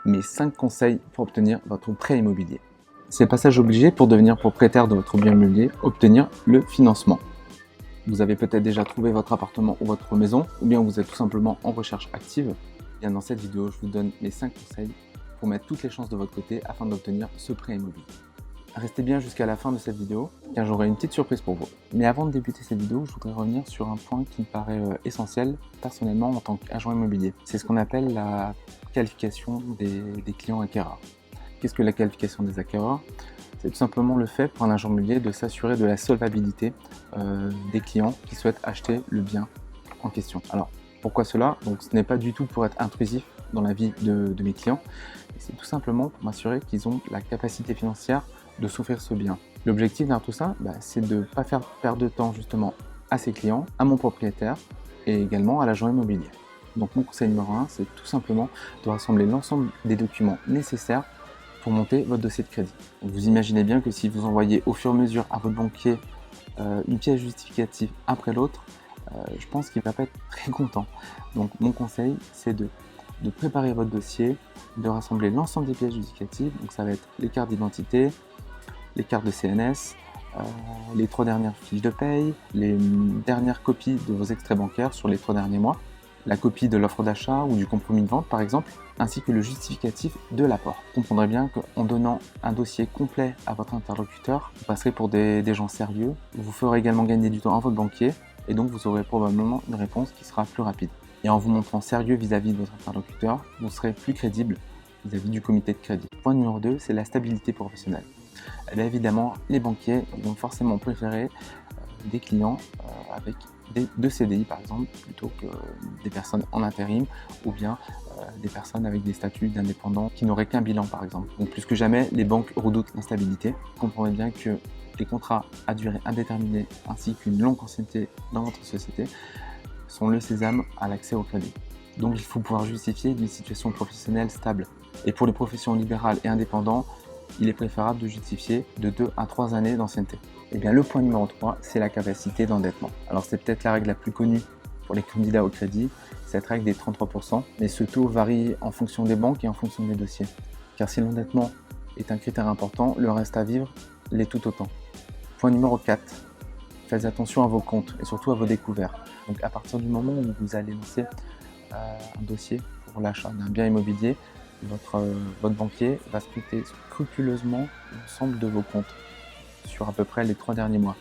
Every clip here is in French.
mes 5 conseils pour obtenir votre prêt immobilier. C'est le passage obligé pour devenir propriétaire de votre bien immobilier, obtenir le financement. Vous avez peut-être déjà trouvé votre appartement ou votre maison, ou bien vous êtes tout simplement en recherche active. Bien, dans cette vidéo, je vous donne mes 5 conseils pour mettre toutes les chances de votre côté afin d'obtenir ce prêt immobilier. Restez bien jusqu'à la fin de cette vidéo, car j'aurai une petite surprise pour vous. Mais avant de débuter cette vidéo, je voudrais revenir sur un point qui me paraît essentiel, personnellement, en tant qu'agent immobilier. C'est ce qu'on appelle la qualification des clients acquéreurs. Qu'est-ce que la qualification des acquéreurs? C'est tout simplement le fait pour un agent immobilier de s'assurer de la solvabilité des clients qui souhaitent acheter le bien en question. Alors, pourquoi cela? Donc, ce n'est pas du tout pour être intrusif dans la vie de mes clients, c'est tout simplement pour m'assurer qu'ils ont la capacité financière de s'offrir ce bien. L'objectif derrière tout ça, c'est de ne pas faire perdre de temps justement à ses clients, à mon propriétaire et également à l'agent immobilier. Donc mon conseil numéro 1, c'est tout simplement de rassembler l'ensemble des documents nécessaires pour monter votre dossier de crédit. Donc, vous imaginez bien que si vous envoyez au fur et à mesure à votre banquier une pièce justificative après l'autre, je pense qu'il ne va pas être très content. Donc mon conseil, c'est de préparer votre dossier, de rassembler l'ensemble des pièces justificatives. Donc ça va être les cartes d'identité, les cartes de CNS, les 3 dernières fiches de paye, les dernières copies de vos extraits bancaires sur les 3 derniers mois, la copie de l'offre d'achat ou du compromis de vente par exemple, ainsi que le justificatif de l'apport. Vous comprendrez bien qu'en donnant un dossier complet à votre interlocuteur, vous passerez pour des gens sérieux, vous ferez également gagner du temps à votre banquier et donc vous aurez probablement une réponse qui sera plus rapide. Et en vous montrant sérieux vis-à-vis de votre interlocuteur, vous serez plus crédible vis-à-vis du comité de crédit. Point numéro 2, c'est la stabilité professionnelle. Et bien évidemment, les banquiers vont forcément préférer des clients avec deux CDI par exemple, plutôt que des personnes en intérim ou bien des personnes avec des statuts d'indépendants qui n'auraient qu'un bilan par exemple. Donc plus que jamais, les banques redoutent l'instabilité. Vous comprenez bien que les contrats à durée indéterminée ainsi qu'une longue ancienneté dans votre société sont le sésame à l'accès au crédit. Donc il faut pouvoir justifier d'une situation professionnelle stable. Et pour les professions libérales et indépendants, il est préférable de justifier de 2 à 3 années d'ancienneté. Et bien le point numéro 3, c'est la capacité d'endettement. Alors c'est peut-être la règle la plus connue pour les candidats au crédit, cette règle des 33%, mais ce taux varie en fonction des banques et en fonction des dossiers. Car si l'endettement est un critère important, le reste à vivre l'est tout autant. Point numéro 4, faites attention à vos comptes et surtout à vos découvertes. Donc à partir du moment où vous allez lancer un dossier pour l'achat d'un bien immobilier, votre banquier va scruter scrupuleusement l'ensemble de vos comptes sur à peu près les 3 derniers mois.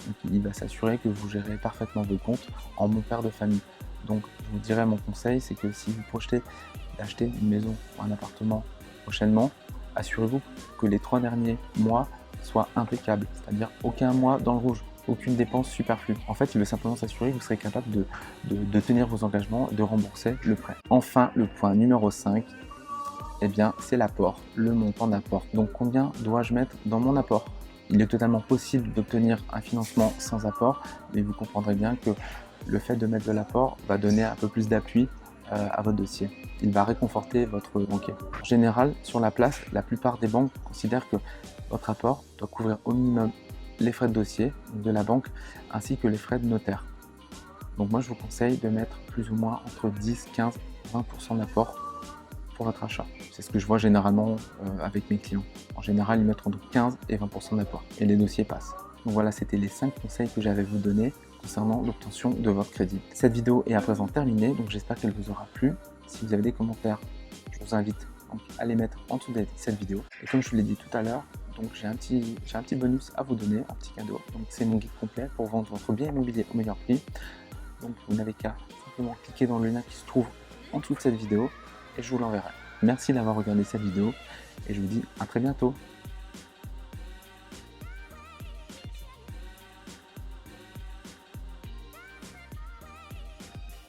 Donc il va s'assurer que vous gérez parfaitement vos comptes en bon père de famille. Donc je vous dirais mon conseil, c'est que si vous projetez d'acheter une maison ou un appartement prochainement, assurez-vous que les 3 derniers mois soient impeccables, c'est-à-dire aucun mois dans le rouge, aucune dépense superflue. En fait, il veut simplement s'assurer que vous serez capable de tenir vos engagements et de rembourser le prêt. Enfin, le point numéro 5, eh bien, c'est l'apport, le montant d'apport. Donc combien dois-je mettre dans mon apport? Il est totalement possible d'obtenir un financement sans apport, mais vous comprendrez bien que le fait de mettre de l'apport va donner un peu plus d'appui à votre dossier. Il va réconforter votre banquier. En général, sur la place, la plupart des banques considèrent que votre apport doit couvrir au minimum les frais de dossier de la banque ainsi que les frais de notaire. Donc moi, je vous conseille de mettre plus ou moins entre 10, 15, 20% d'apport pour votre achat. C'est ce que je vois généralement avec mes clients. En général, ils mettent entre 15 et 20% d'apport et les dossiers passent. Donc voilà, c'était les 5 conseils que j'avais à vous donner concernant l'obtention de votre crédit. Cette vidéo est à présent terminée, donc j'espère qu'elle vous aura plu. Si vous avez des commentaires, je vous invite donc à les mettre en dessous de cette vidéo. Et comme je vous l'ai dit tout à l'heure, donc j'ai un petit bonus à vous donner, un petit cadeau. Donc c'est mon guide complet pour vendre votre bien immobilier au meilleur prix. Donc vous n'avez qu'à simplement cliquer dans le lien qui se trouve en dessous de cette vidéo et je vous l'enverrai. Merci d'avoir regardé cette vidéo et je vous dis à très bientôt.